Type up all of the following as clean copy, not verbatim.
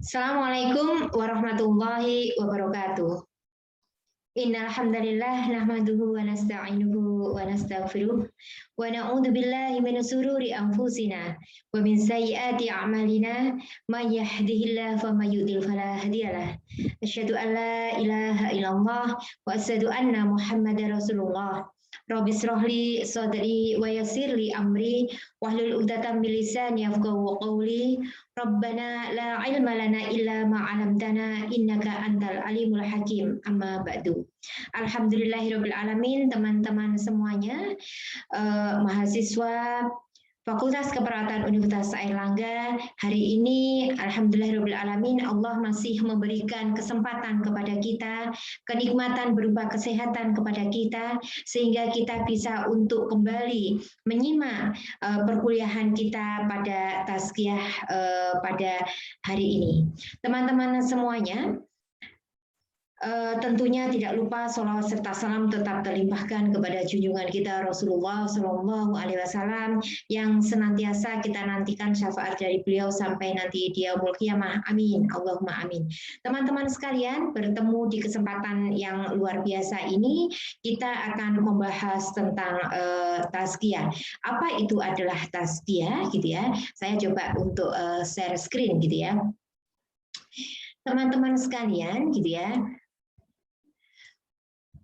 Assalamualaikum warahmatullahi wabarakatuh. Innal hamdalillah nahmaduhu wa nasta'inuhu wa nastaghfiruh wa na'udzu billahi min shururi anfusina wa min sayyiati a'malina may yahdihillahu famayudhil fala hadiyalah. Asyhadu an la ilaha illallah wa asyhadu anna Muhammadar Rasulullah. Rabbi shrahli sadri wa yassirli amri wahlul 'uqdatam min lisani yafqahu qawli. Rabbana la ilma lana illa ma 'allamtana innaka antal alimul hakim. Amma ba'du. Alhamdulillahirabbil alamin, teman-teman semuanya, mahasiswa Fakultas Keperawatan Universitas Airlangga, hari ini alhamdulillahirabbil alamin Allah masih memberikan kesempatan kepada kita, kenikmatan berupa kesehatan kepada kita sehingga kita bisa untuk kembali menyimak perkuliahan kita pada tazkiyah pada hari ini. Teman-teman semuanya, tentunya tidak lupa sholawat serta salam tetap terlimpahkan kepada junjungan kita Rasulullah Shallallahu Alaihi Wasallam yang senantiasa kita nantikan syafaat dari beliau sampai nanti di yaumul qiyamah. Amin, Allahumma amin. Teman-teman sekalian, bertemu di kesempatan yang luar biasa ini kita akan membahas tentang tazkiyah. Apa itu adalah tazkiyah, gitu ya? Saya coba untuk share screen, gitu ya. Teman-teman sekalian, gitu ya.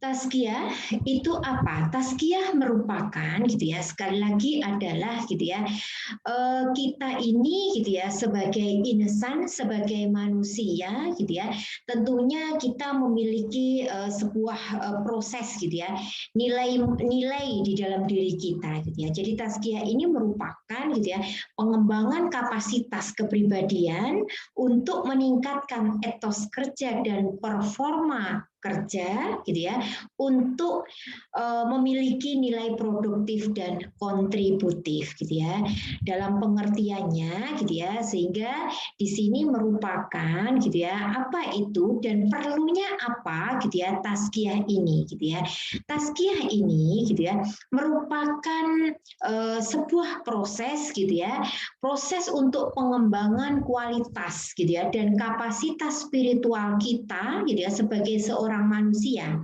Tazkiyah itu apa? Tazkiyah merupakan, gitu ya, sekali lagi adalah, gitu ya, kita ini, gitu ya, sebagai insan, sebagai manusia, gitu ya, tentunya kita memiliki sebuah proses, gitu ya, nilai-nilai di dalam diri kita, gitu ya. Jadi tazkiyah ini merupakan, gitu ya, pengembangan kapasitas kepribadian untuk meningkatkan etos kerja dan performa kerja, gitu ya, untuk memiliki nilai produktif dan kontributif, gitu ya, dalam pengertiannya, gitu ya, sehingga di sini merupakan, gitu ya, apa itu dan perlunya apa, gitu ya, tazkiyah ini, gitu ya. Tazkiyah ini, gitu ya, merupakan sebuah proses, gitu ya, proses untuk pengembangan kualitas, gitu ya, dan kapasitas spiritual kita, gitu ya, sebagai seorang manusia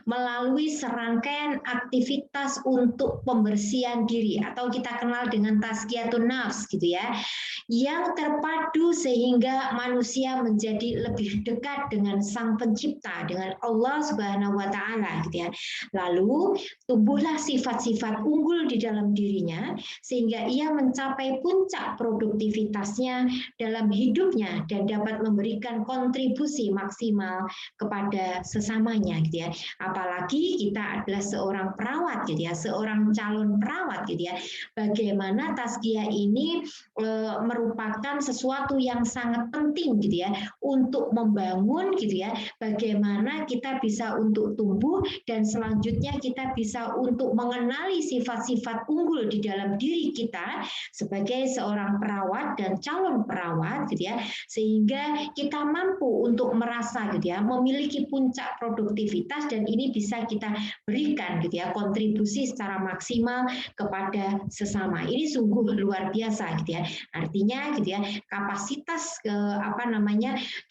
melalui serangkaian aktivitas untuk pembersihan diri atau kita kenal dengan tazkiyatun nafs, gitu ya, yang terpadu sehingga manusia menjadi lebih dekat dengan Sang Pencipta, dengan Allah Subhanahu wa taala, gitu ya. Lalu tumbuhlah sifat-sifat unggul di dalam dirinya sehingga ia mencapai puncak produktivitasnya dalam hidupnya dan dapat memberikan kontribusi maksimal kepada sesamanya, gitu ya. Apalagi kita adalah seorang perawat, gitu ya, seorang calon perawat, gitu ya. Bagaimana tazkiyah ini merupakan sesuatu yang sangat penting, gitu ya, untuk membangun, gitu ya, bagaimana kita bisa untuk tumbuh dan selanjutnya kita bisa untuk mengenali sifat-sifat unggul di dalam diri kita sebagai seorang perawat dan calon perawat, gitu ya, sehingga kita mampu untuk merasa, gitu ya, memiliki puncak produktivitas dan ini bisa kita berikan, gitu ya, kontribusi secara maksimal kepada sesama. Ini sungguh luar biasa, gitu ya. Artinya, gitu ya, kapasitas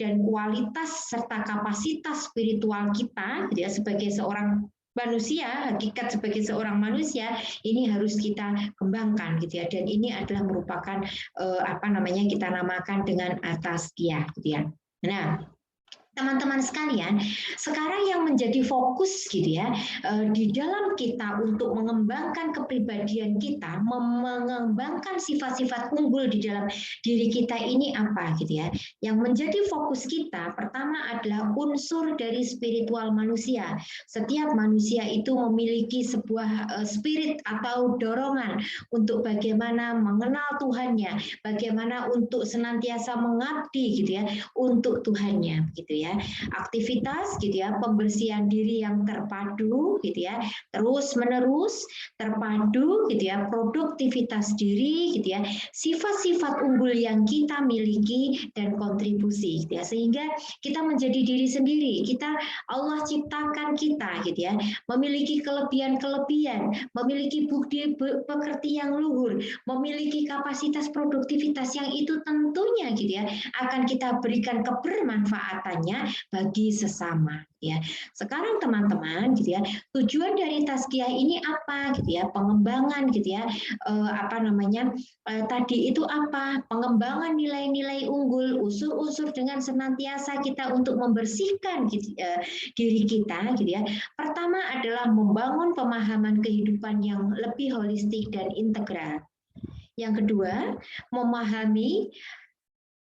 dan kualitas serta kapasitas spiritual kita, gitu ya, sebagai seorang manusia, hakikat sebagai seorang manusia ini harus kita kembangkan, gitu ya. Dan ini adalah merupakan kita namakan dengan tazkiyah, gitu ya. Nah, teman-teman sekalian, sekarang yang menjadi fokus, gitu ya, di dalam kita untuk mengembangkan kepribadian kita, mengembangkan sifat-sifat unggul di dalam diri kita ini apa, gitu ya. Yang menjadi fokus kita pertama adalah unsur dari spiritual manusia. Setiap manusia itu memiliki sebuah spirit atau dorongan untuk bagaimana mengenal Tuhannya, bagaimana untuk senantiasa mengabdi, gitu ya, untuk Tuhannya, gitu ya. ya. Aktivitas gitu ya, pembersihan diri yang terpadu gitu ya, terus menerus terpadu gitu ya, produktivitas diri gitu ya, sifat-sifat unggul yang kita miliki dan kontribusi gitu ya, sehingga kita menjadi diri sendiri. Allah ciptakan kita gitu ya, memiliki kelebihan-kelebihan, memiliki bukti pekerti yang luhur, memiliki kapasitas produktivitas yang itu tentunya gitu ya akan kita berikan kebermanfaatannya bagi sesama ya. Sekarang teman-teman gitu ya, tujuan dari tazkiyah ini apa gitu ya? Pengembangan gitu ya, tadi itu apa? Pengembangan nilai-nilai unggul, unsur-unsur dengan senantiasa kita untuk membersihkan gitu, diri kita gitu ya. Pertama adalah membangun pemahaman kehidupan yang lebih holistik dan integral. Yang kedua, memahami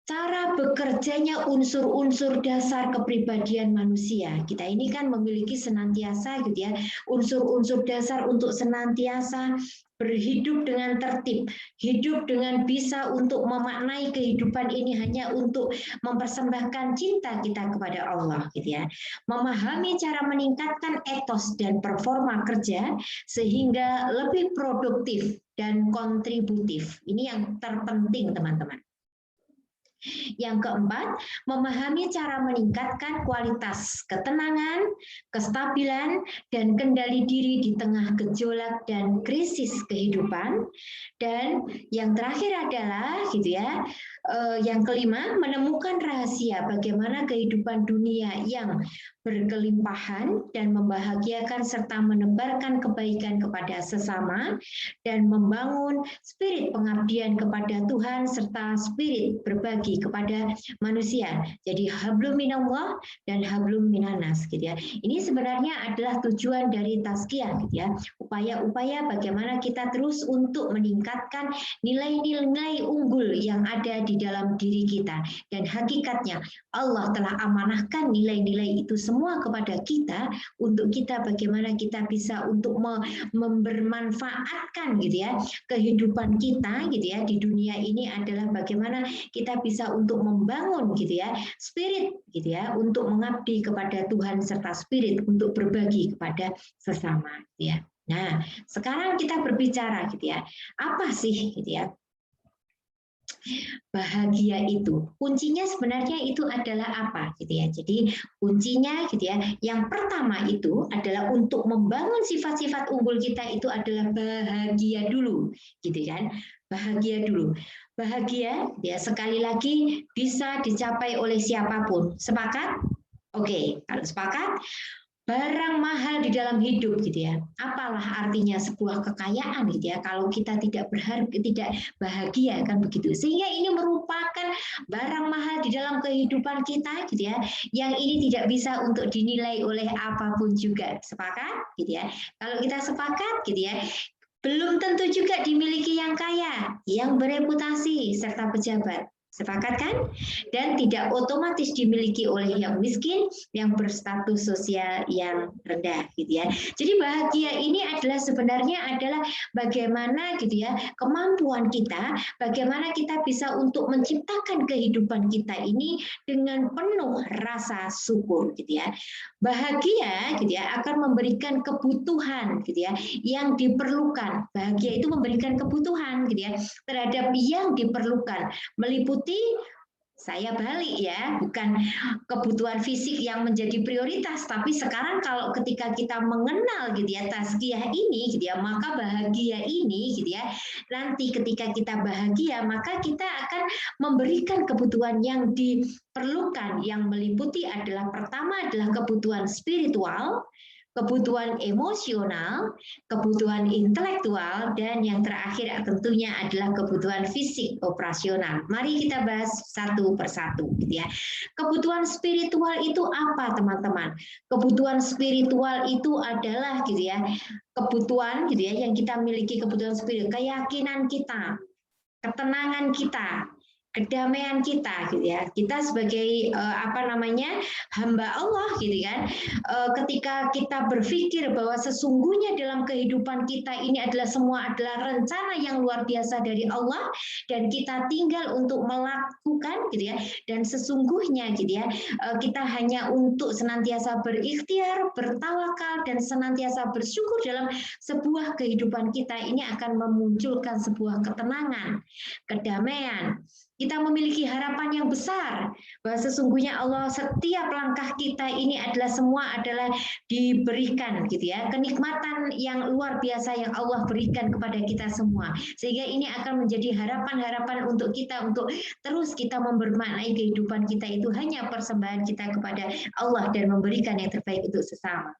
cara bekerjanya unsur-unsur dasar kepribadian manusia. Kita ini kan memiliki senantiasa gitu ya, unsur-unsur dasar untuk senantiasa berhidup dengan tertib, hidup dengan bisa untuk memaknai kehidupan ini hanya untuk mempersembahkan cinta kita kepada Allah gitu ya. Memahami cara meningkatkan etos dan performa kerja sehingga lebih produktif dan kontributif. Ini yang terpenting teman-teman. Yang keempat, memahami cara meningkatkan kualitas ketenangan, kestabilan, dan kendali diri di tengah gejolak dan krisis kehidupan. Dan yang terakhir adalah gitu ya, yang kelima, menemukan rahasia bagaimana kehidupan dunia yang berkelimpahan dan membahagiakan serta menebarkan kebaikan kepada sesama dan membangun spirit pengabdian kepada Tuhan serta spirit berbagi kepada manusia. Jadi hablum minallah dan hablum minanas gitu ya. Ini sebenarnya adalah tujuan dari tazkiyah gitu ya. Upaya-upaya bagaimana kita terus untuk meningkatkan nilai-nilai unggul yang ada di dalam diri kita, dan hakikatnya Allah telah amanahkan nilai-nilai itu semua kepada kita untuk kita bagaimana kita bisa untuk membermanfaatkan gitu ya kehidupan kita gitu ya di dunia ini adalah bagaimana kita bisa untuk membangun gitu ya spirit gitu ya untuk mengabdi kepada Tuhan serta spirit untuk berbagi kepada sesama gitu ya. Nah, sekarang kita berbicara gitu ya. Apa sih gitu ya bahagia itu? Kuncinya sebenarnya itu adalah apa gitu ya. Jadi kuncinya gitu ya. Yang pertama itu adalah untuk membangun sifat-sifat unggul kita itu adalah bahagia dulu gitu kan. Bahagia dulu. Bahagia ya sekali lagi bisa dicapai oleh siapapun. Sepakat? Oke, kalau sepakat, barang mahal di dalam hidup gitu ya. Apalah artinya sebuah kekayaan gitu ya kalau kita tidak berharga, tidak bahagia kan begitu. Sehingga ini merupakan barang mahal di dalam kehidupan kita gitu ya. Yang ini tidak bisa untuk dinilai oleh apapun juga. Sepakat gitu ya. Kalau kita sepakat gitu ya, belum tentu juga dimiliki yang kaya, yang bereputasi serta pejabat. Sepakat kan? Dan tidak otomatis dimiliki oleh yang miskin, yang berstatus sosial yang rendah gitu ya. Jadi bahagia ini adalah sebenarnya adalah bagaimana gitu ya kemampuan kita, bagaimana kita bisa untuk menciptakan kehidupan kita ini dengan penuh rasa syukur gitu ya. Bahagia gitu ya akan memberikan kebutuhan gitu ya yang diperlukan. Bahagia itu memberikan kebutuhan gitu ya terhadap yang diperlukan, meliputi saya balik ya, bukan kebutuhan fisik yang menjadi prioritas, tapi sekarang kalau ketika kita mengenal gitu ya tazkiyah ini gitu ya, maka bahagia ini gitu ya, nanti ketika kita bahagia maka kita akan memberikan kebutuhan yang diperlukan yang meliputi adalah pertama adalah kebutuhan spiritual, kebutuhan emosional, kebutuhan intelektual, dan yang terakhir tentunya adalah kebutuhan fisik operasional. Mari kita bahas satu persatu gitu ya. Kebutuhan spiritual itu apa, teman-teman? Kebutuhan spiritual itu adalah gitu ya, kebutuhan gitu ya yang kita miliki, kebutuhan spiritual, keyakinan kita, ketenangan kita, kedamaian kita gitu ya. Kita sebagai hamba Allah gitu kan. Ketika kita berpikir bahwa sesungguhnya dalam kehidupan kita ini semua adalah rencana yang luar biasa dari Allah, dan kita tinggal untuk melakukan gitu ya. Dan sesungguhnya gitu ya, kita hanya untuk senantiasa berikhtiar, bertawakal, dan senantiasa bersyukur dalam sebuah kehidupan kita ini akan memunculkan sebuah ketenangan, kedamaian. Kita memiliki harapan yang besar bahwa sesungguhnya Allah, setiap langkah kita ini semua adalah diberikan gitu ya, kenikmatan yang luar biasa yang Allah berikan kepada kita semua, sehingga ini akan menjadi harapan-harapan untuk kita, untuk terus kita membermaknai kehidupan kita itu hanya persembahan kita kepada Allah dan memberikan yang terbaik untuk sesama.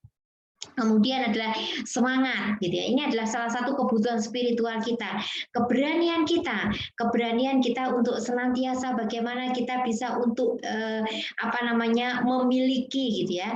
Kemudian adalah semangat gitu ya. Ini adalah salah satu kebutuhan spiritual kita. Keberanian kita untuk senantiasa bagaimana kita bisa untuk memiliki gitu ya.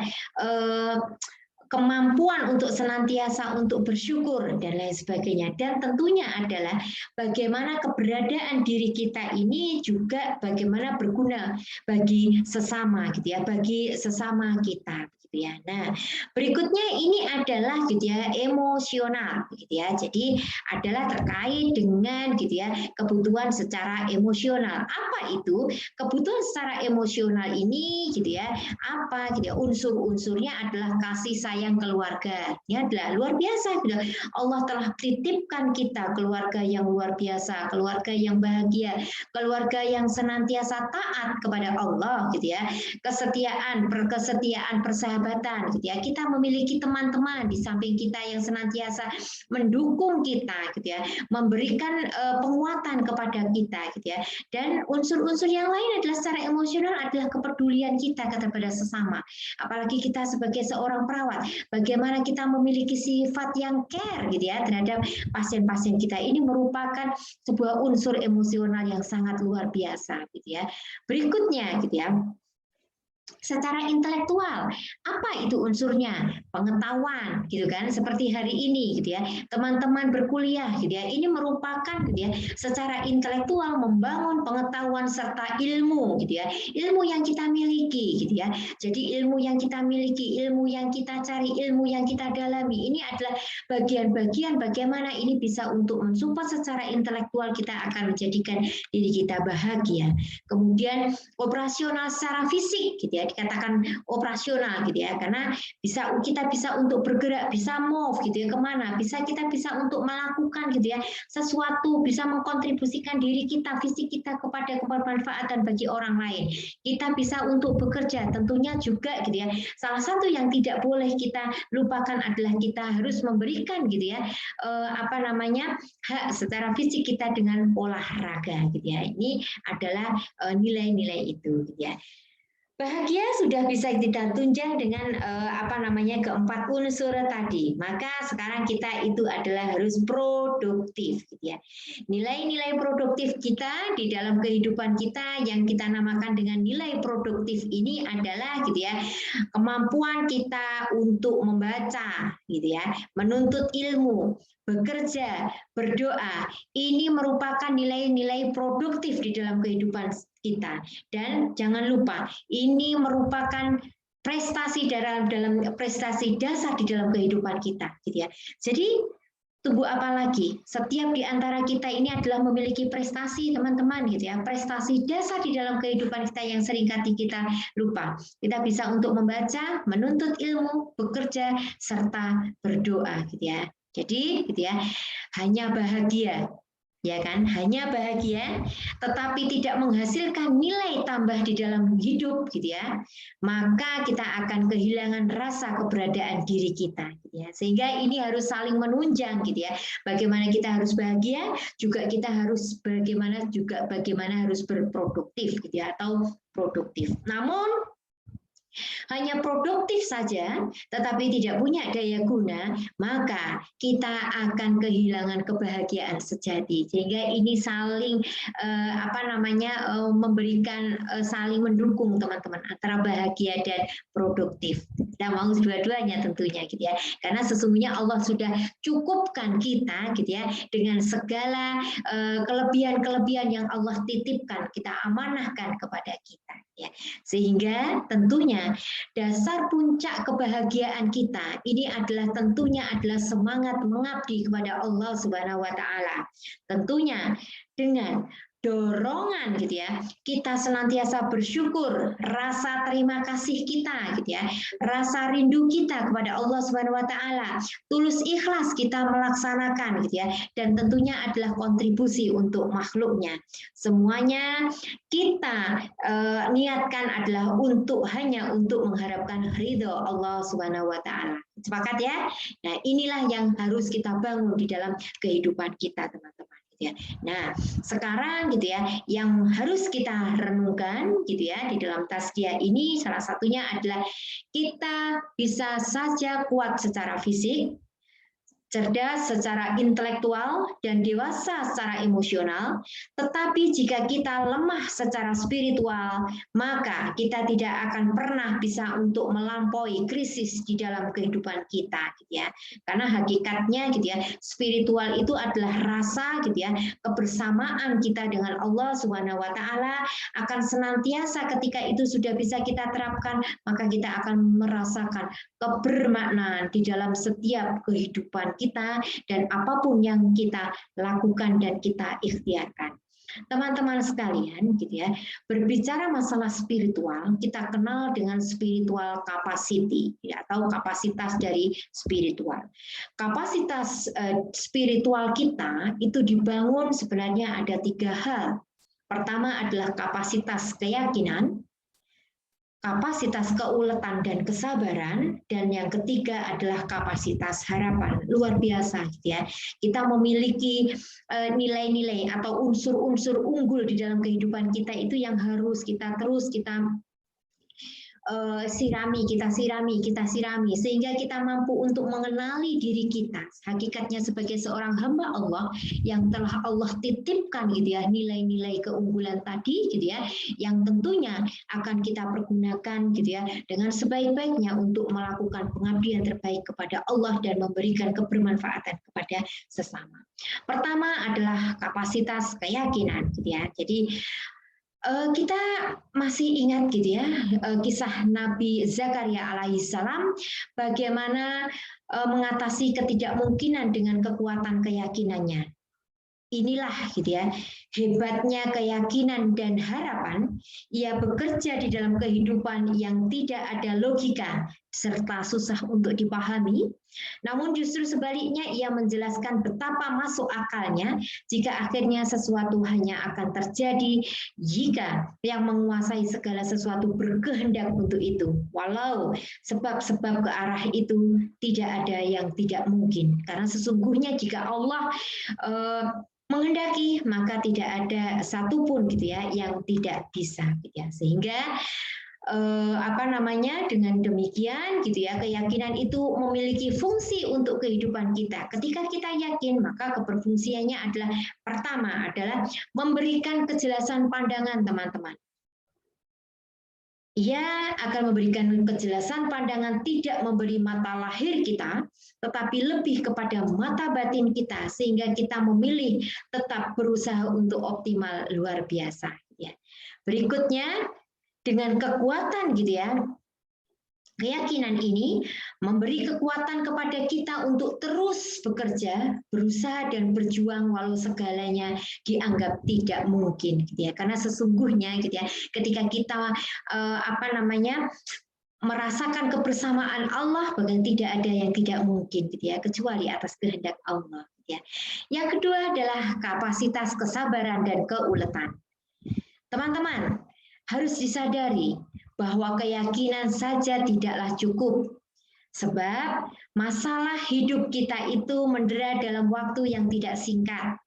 Kemampuan untuk senantiasa untuk bersyukur dan lain sebagainya. Dan tentunya adalah bagaimana keberadaan diri kita ini juga bagaimana berguna bagi sesama gitu ya, bagi sesama kita. Ya. Nah, berikutnya ini adalah gitu ya, emosional gitu ya. Jadi adalah terkait dengan gitu ya, kebutuhan secara emosional. Apa itu? Kebutuhan secara emosional ini gitu ya, apa gitu ya, unsur-unsurnya adalah kasih sayang keluarga. Ya, adalah luar biasa gitu. Allah telah titipkan kita keluarga yang luar biasa, keluarga yang bahagia, keluarga yang senantiasa taat kepada Allah gitu ya. Kesetiaan, persahabatan gitu ya. Kita memiliki teman-teman di samping kita yang senantiasa mendukung kita gitu ya, memberikan penguatan kepada kita gitu ya. Dan unsur-unsur yang lain adalah secara emosional adalah kepedulian kita kepada sesama. Apalagi kita sebagai seorang perawat, bagaimana kita memiliki sifat yang care gitu ya terhadap pasien-pasien kita. Ini merupakan sebuah unsur emosional yang sangat luar biasa gitu ya. Berikutnya gitu ya, secara intelektual, apa itu unsurnya? Pengetahuan, gitu kan? Seperti hari ini, gitu ya, teman-teman berkuliah, gitu ya. Ini merupakan, gitu ya, secara intelektual membangun pengetahuan serta ilmu, gitu ya. Ilmu yang kita miliki, gitu ya. Jadi ilmu yang kita miliki, ilmu yang kita cari, ilmu yang kita dalami, ini adalah bagian-bagian bagaimana ini bisa untuk mensupport secara intelektual kita akan menjadikan diri kita bahagia. Kemudian operasional secara fisik, gitu ya, dikatakan operasional gitu ya, karena kita bisa untuk bergerak, bisa move gitu ya kemana, kita bisa untuk melakukan gitu ya sesuatu, bisa mengkontribusikan diri kita, fisik kita kepada kebermanfaatan bagi orang lain. Kita bisa untuk bekerja, tentunya juga gitu ya. Salah satu yang tidak boleh kita lupakan adalah kita harus memberikan gitu ya hak secara fisik kita dengan olahraga gitu ya. Ini adalah nilai-nilai itu gitu ya. Bahagia sudah bisa kita tunjang dengan keempat unsur tadi. Maka sekarang kita itu adalah harus produktif gitu ya. Nilai-nilai produktif kita di dalam kehidupan kita yang kita namakan dengan nilai produktif ini adalah gitu ya, kemampuan kita untuk membaca gitu ya, menuntut ilmu, bekerja, berdoa. Ini merupakan nilai-nilai produktif di dalam kehidupan kita. Dan jangan lupa, ini merupakan prestasi dalam prestasi dasar di dalam kehidupan kita, gitu ya. Jadi tunggu apa lagi? Setiap di antara kita ini adalah memiliki prestasi, teman-teman, gitu ya. Prestasi dasar di dalam kehidupan kita yang seringkali kita lupa. Kita bisa untuk membaca, menuntut ilmu, bekerja, serta berdoa, gitu ya. Jadi, gitu ya, hanya bahagia, ya kan? Hanya bahagia, tetapi tidak menghasilkan nilai tambah di dalam hidup, gitu ya. Maka kita akan kehilangan rasa keberadaan diri kita, gitu ya. Sehingga ini harus saling menunjang, gitu ya. Bagaimana kita harus bahagia, juga kita harus bagaimana harus berproduktif, gitu ya, atau produktif. Namun hanya produktif saja, tetapi tidak punya daya guna, maka kita akan kehilangan kebahagiaan sejati. Sehingga ini saling memberikan, saling mendukung teman-teman antara bahagia dan produktif. Kita mau dua-duanya tentunya gitu ya. Karena sesungguhnya Allah sudah cukupkan kita gitu ya dengan segala kelebihan-kelebihan yang Allah titipkan, kita amanahkan kepada kita ya. Sehingga tentunya dasar puncak kebahagiaan kita ini adalah tentunya adalah semangat mengabdi kepada Allah Subhanahu wa taala. Tentunya dengan dorongan gitu ya, kita senantiasa bersyukur, rasa terima kasih kita gitu ya, rasa rindu kita kepada Allah Subhanahu wa taala, tulus ikhlas kita melaksanakan gitu ya, dan tentunya adalah kontribusi untuk makhluknya. Semuanya kita niatkan adalah hanya untuk mengharapkan ridho Allah Subhanahu wa taala. Sepakat ya? Nah, inilah yang harus kita bangun di dalam kehidupan kita, teman-teman. Nah, sekarang gitu ya, yang harus kita renungkan gitu ya di dalam tazkiyah ini salah satunya adalah kita bisa saja kuat secara fisik, cerdas secara intelektual, dan dewasa secara emosional, tetapi jika kita lemah secara spiritual, maka kita tidak akan pernah bisa untuk melampaui krisis di dalam kehidupan kita, gitu ya. Karena hakikatnya, gitu ya, spiritual itu adalah rasa, gitu ya, kebersamaan kita dengan Allah Subhanahu Wa Taala akan senantiasa ketika itu sudah bisa kita terapkan, maka kita akan merasakan kebermaknaan di dalam setiap kehidupan kita dan apapun yang kita lakukan dan kita ikhtiarkan. Teman-teman sekalian, gitu ya, berbicara masalah spiritual, kita kenal dengan spiritual capacity ya, atau kapasitas dari spiritual. Kapasitas spiritual kita itu dibangun sebenarnya ada 3 hal. Pertama adalah kapasitas keyakinan, kapasitas keuletan dan kesabaran, dan yang ketiga adalah kapasitas harapan. Luar biasa gitu ya. Kita memiliki nilai-nilai atau unsur-unsur unggul di dalam kehidupan kita itu yang harus kita sirami, sehingga kita mampu untuk mengenali diri kita hakikatnya sebagai seorang hamba Allah yang telah Allah titipkan gitu ya nilai-nilai keunggulan tadi gitu ya, yang tentunya akan kita pergunakan gitu ya dengan sebaik-baiknya untuk melakukan pengabdian terbaik kepada Allah dan memberikan kebermanfaatan kepada sesama. Pertama adalah kapasitas keyakinan gitu ya. Jadi kita masih ingat gitu ya kisah Nabi Zakaria alaihissalam bagaimana mengatasi ketidakmungkinan dengan kekuatan keyakinannya. Inilah gitu ya hebatnya keyakinan dan harapan. Ia bekerja di dalam kehidupan yang tidak ada logika serta susah untuk dipahami. Namun justru sebaliknya ia menjelaskan betapa masuk akalnya jika akhirnya sesuatu hanya akan terjadi jika yang menguasai segala sesuatu berkehendak untuk itu. Walau sebab-sebab ke arah itu tidak ada yang tidak mungkin. Karena sesungguhnya jika Allah menghendaki maka tidak ada satupun gitu ya yang tidak bisa gitu ya. Sehingga dengan demikian gitu ya keyakinan itu memiliki fungsi untuk kehidupan kita. Ketika kita yakin maka keberfungsiannya adalah pertama adalah memberikan kejelasan pandangan, teman-teman. Ia akan memberikan kejelasan pandangan, tidak memberi mata lahir kita, tetapi lebih kepada mata batin kita, sehingga kita memilih tetap berusaha untuk optimal luar biasa. Ya. Berikutnya, dengan kekuatan gitu ya, keyakinan ini memberi kekuatan kepada kita untuk terus bekerja, berusaha dan berjuang walau segalanya dianggap tidak mungkin gitu ya. Karena sesungguhnya gitu ya, ketika kita merasakan kebersamaan Allah, bahkan tidak ada yang tidak mungkin gitu ya, kecuali atas kehendak Allah gitu ya. Yang kedua adalah kapasitas kesabaran dan keuletan. Teman-teman, harus disadari bahwa keyakinan saja tidaklah cukup. Sebab masalah hidup kita itu mendera dalam waktu yang tidak singkat.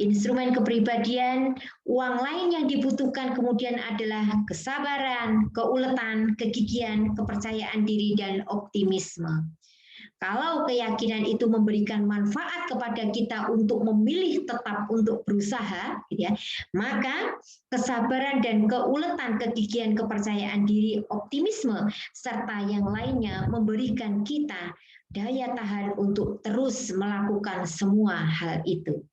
Instrumen kepribadian, uang lain yang dibutuhkan kemudian adalah kesabaran, keuletan, kegigihan, kepercayaan diri, dan optimisme. Kalau keyakinan itu memberikan manfaat kepada kita untuk memilih tetap untuk berusaha, gitu ya, maka kesabaran dan keuletan, kegigihan, kepercayaan diri, optimisme, serta yang lainnya memberikan kita daya tahan untuk terus melakukan semua hal itu.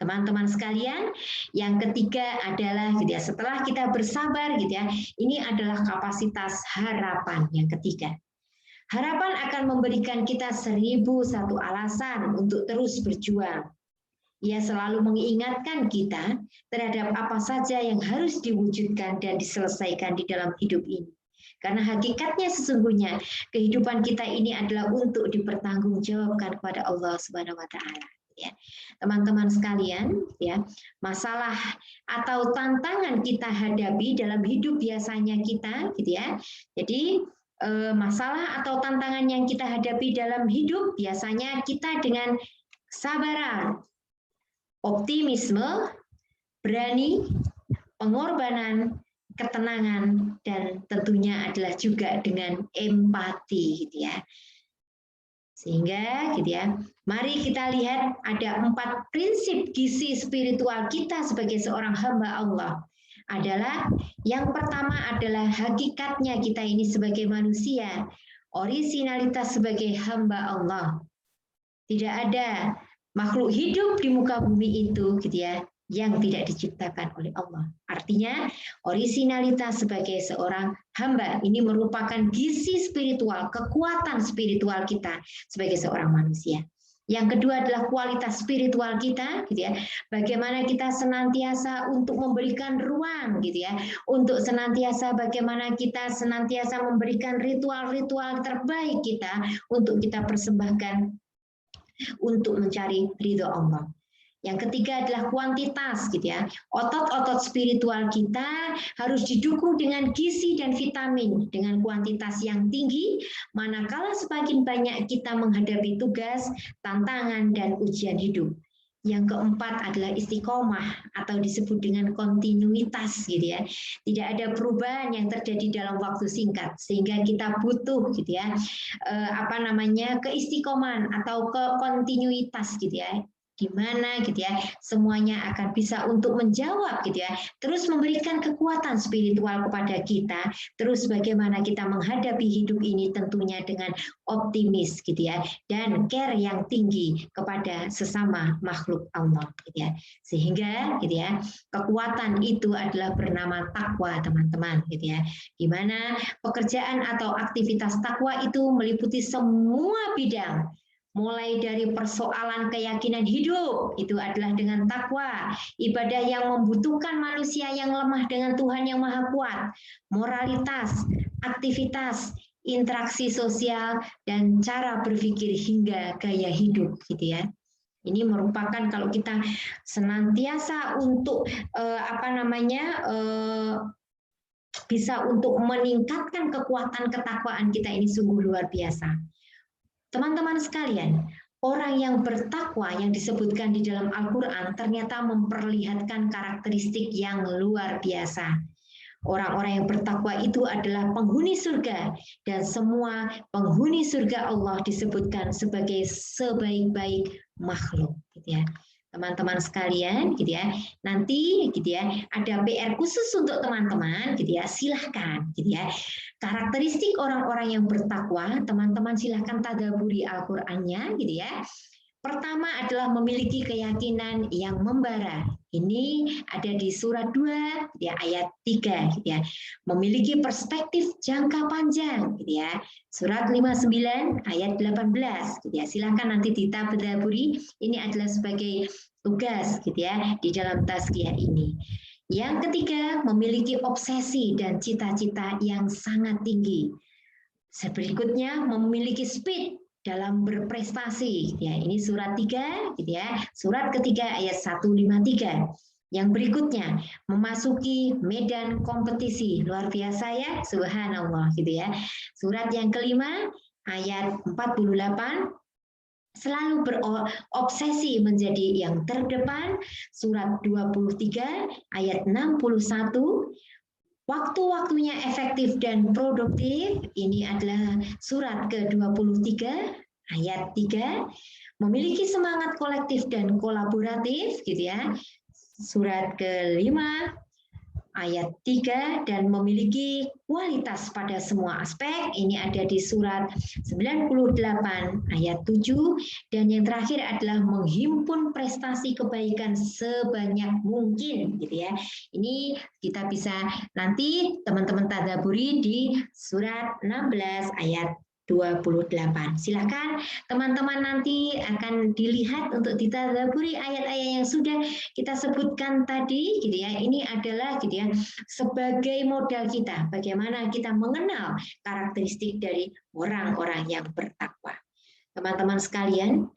Teman-teman sekalian, yang ketiga adalah gitu ya, setelah kita bersabar gitu ya, ini adalah kapasitas harapan yang ketiga. Harapan akan memberikan kita 1001 alasan untuk terus berjuang. Ia selalu mengingatkan kita terhadap apa saja yang harus diwujudkan dan diselesaikan di dalam hidup ini. Karena hakikatnya sesungguhnya kehidupan kita ini adalah untuk dipertanggungjawabkan kepada Allah Subhanahu wa taala. Ya, teman-teman sekalian, ya, masalah atau tantangan kita hadapi dalam hidup biasanya kita, gitu ya. Jadi masalah atau tantangan yang kita hadapi dalam hidup biasanya kita dengan kesabaran, optimisme, berani, pengorbanan, ketenangan, dan tentunya adalah juga dengan empati, gitu ya. Sehingga gitu ya, mari kita lihat ada 4 prinsip gizi spiritual kita sebagai seorang hamba Allah. Adalah yang pertama adalah hakikatnya kita ini sebagai manusia, originalitas sebagai hamba Allah. Tidak ada makhluk hidup di muka bumi itu gitu ya, yang tidak diciptakan oleh Allah. Artinya originalitas sebagai seorang hamba ini merupakan gizi spiritual, kekuatan spiritual kita sebagai seorang manusia. Yang kedua adalah kualitas spiritual kita, gitu ya. Bagaimana kita senantiasa untuk memberikan ruang, gitu ya, untuk senantiasa bagaimana kita senantiasa memberikan ritual-ritual terbaik kita untuk kita persembahkan untuk mencari ridho Allah. Yang ketiga adalah kuantitas, gitu ya. Otot-otot spiritual kita harus didukung dengan gizi dan vitamin dengan kuantitas yang tinggi, manakala semakin banyak kita menghadapi tugas, tantangan, dan ujian hidup. Yang keempat adalah istiqomah atau disebut dengan kontinuitas, gitu ya. Tidak ada perubahan yang terjadi dalam waktu singkat, sehingga kita butuh, gitu ya, keistiqomahan atau kontinuitas, gitu ya, di mana gitu ya semuanya akan bisa untuk menjawab gitu ya, terus memberikan kekuatan spiritual kepada kita, terus bagaimana kita menghadapi hidup ini tentunya dengan optimis gitu ya, dan care yang tinggi kepada sesama makhluk Allah gitu ya. Sehingga gitu ya kekuatan itu adalah bernama takwa, teman-teman gitu ya, di mana pekerjaan atau aktivitas takwa itu meliputi semua bidang, mulai dari persoalan keyakinan hidup, itu adalah dengan takwa, ibadah yang membutuhkan manusia yang lemah dengan Tuhan yang Maha Kuat, moralitas, aktivitas, interaksi sosial, dan cara berpikir hingga gaya hidup, gitu ya. Ini merupakan kalau kita senantiasa untuk bisa untuk meningkatkan kekuatan ketakwaan kita ini sungguh luar biasa. Teman-teman sekalian, orang yang bertakwa yang disebutkan di dalam Al-Quran ternyata memperlihatkan karakteristik yang luar biasa. Orang-orang yang bertakwa itu adalah penghuni surga, dan semua penghuni surga Allah disebutkan sebagai sebaik-baik makhluk, gitu ya. Teman-teman sekalian, gitu ya. Nanti, gitu ya, ada PR khusus untuk teman-teman, gitu ya. Silahkan, gitu ya. Karakteristik orang-orang yang bertakwa, teman-teman silahkan tadaburi Al-Qur'annya, gitu ya. Pertama adalah memiliki keyakinan yang membara. Ini ada di surat 2 ya, ayat 3 gitu ya. Memiliki perspektif jangka panjang gitu ya. Surat 59 ayat 18 gitu ya. Silakan nanti ditadaburi, ini adalah sebagai tugas gitu ya di dalam tazkiyah ini. Yang ketiga, memiliki obsesi dan cita-cita yang sangat tinggi. Berikutnya, memiliki speed dalam berprestasi. Ya, ini surat 3 gitu ya. Surat ketiga ayat 153. Yang berikutnya, memasuki medan kompetisi. Luar biasa ya, subhanallah gitu ya. Surat yang kelima ayat 48, selalu berobsesi menjadi yang terdepan. Surat 23 ayat 61, waktu-waktunya efektif dan produktif. Ini adalah surat ke-23 ayat 3, memiliki semangat kolektif dan kolaboratif gitu ya. Surat ke-5 ayat 3, dan memiliki kualitas pada semua aspek. Ini ada di surat 98 ayat 7, dan yang terakhir adalah menghimpun prestasi kebaikan sebanyak mungkin gitu ya. Ini kita bisa nanti teman-teman tadaburi di surat 16 ayat 28. Silakan teman-teman nanti akan dilihat untuk ditadaburi ayat-ayat yang sudah kita sebutkan tadi gitu ya. Ini adalah gitu ya sebagai modal kita bagaimana kita mengenal karakteristik dari orang-orang yang bertakwa. Teman-teman sekalian,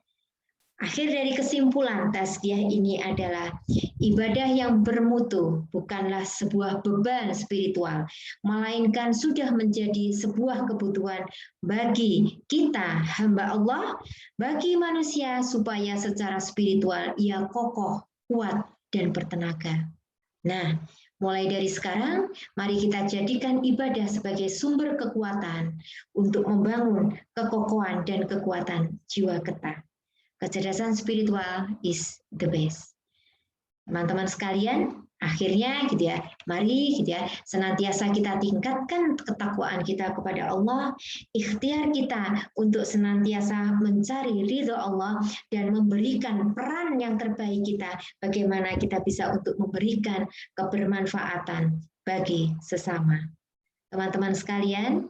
akhir dari kesimpulan tazkiyah ini adalah ibadah yang bermutu bukanlah sebuah beban spiritual, melainkan sudah menjadi sebuah kebutuhan bagi kita hamba Allah, bagi manusia supaya secara spiritual ia kokoh, kuat, dan bertenaga. Nah, mulai dari sekarang, mari kita jadikan ibadah sebagai sumber kekuatan untuk membangun kekokohan dan kekuatan jiwa kita. Kecerdasan spiritual is the best. Teman-teman sekalian, akhirnya gitu ya, mari gitu ya, senantiasa kita tingkatkan ketakwaan kita kepada Allah, ikhtiar kita untuk senantiasa mencari ridho Allah dan memberikan peran yang terbaik kita, bagaimana kita bisa untuk memberikan kebermanfaatan bagi sesama. Teman-teman sekalian,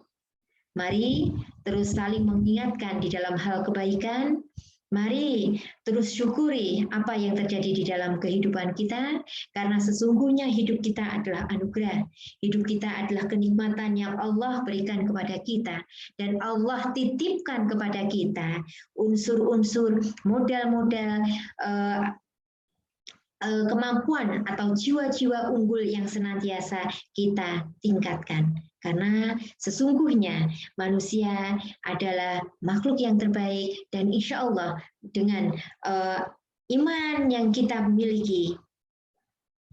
mari terus saling mengingatkan di dalam hal kebaikan. Mari terus syukuri apa yang terjadi di dalam kehidupan kita, karena sesungguhnya hidup kita adalah anugerah. Hidup kita adalah kenikmatan yang Allah berikan kepada kita, dan Allah titipkan kepada kita unsur-unsur, modal-modal kemampuan atau jiwa-jiwa unggul yang senantiasa kita tingkatkan. Karena sesungguhnya manusia adalah makhluk yang terbaik, dan insya Allah dengan iman yang kita miliki,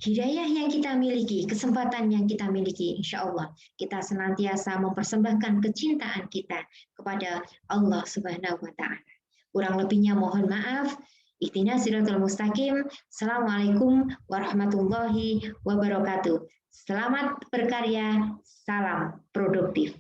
hidayah yang kita miliki, kesempatan yang kita miliki, insya Allah kita senantiasa mempersembahkan kecintaan kita kepada Allah Subhanahu wa Ta'ala. Kurang lebihnya mohon maaf. Ihdinas siratal mustaqim. Assalamualaikum warahmatullahi wabarakatuh. Selamat berkarya, salam produktif.